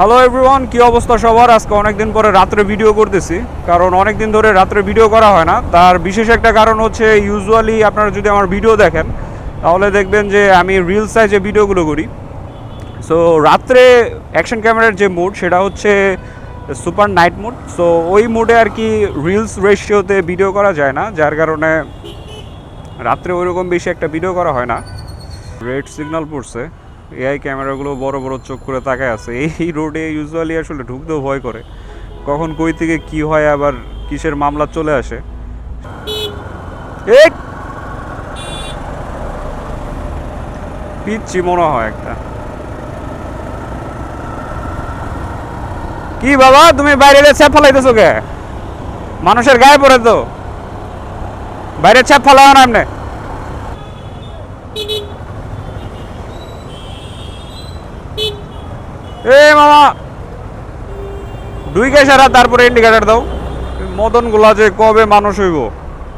Hello everyone, কি অবস্থা সবার? আজকে অনেকদিন পরে রাত্রে ভিডিও করতেছি, কারণ অনেকদিন ধরে রাত্রে ভিডিও করা হয় না। তার বিশেষ একটা কারণ হচ্ছে, ইউজুয়ালি আপনারা যদি আমার ভিডিও দেখেন তাহলে দেখবেন যে আমি রিল সাইজে ভিডিওগুলো করি। সো রাত্রে অ্যাকশন ক্যামেরার যে মুড সেটা হচ্ছে সুপার নাইট মুড। সো ওই মুডে আর কি রিলস রেশিওতে ভিডিও করা যায় না, যার কারণে রাত্রে ওইরকম বেশি একটা ভিডিও করা হয় না। রেড সিগন্যাল পড়ছে, এআই ক্যামেরাগুলো বড় বড় চোখ করে তাকায় আছে। এই রোডে ইউজুয়ালি আসলে ঢুকতেও ভয় করে, কখন কই থেকে কি হয়, আবার কিসের মামলা চলে আসে। এই পিচ্ছি মনে হয় একটা। কি বাবা, তুমি বাইরে ছ্যাপ ফেলাইতেছো কে? মানুষের গায়ে পড়ে তো, বাইরে ছ্যাপ ফেলাও না এমনি। এ মামা, দুই কে সারা, তারপরে ইন্ডিকেটার দাও। মদন গুলা যে কবে মানুষ হইব।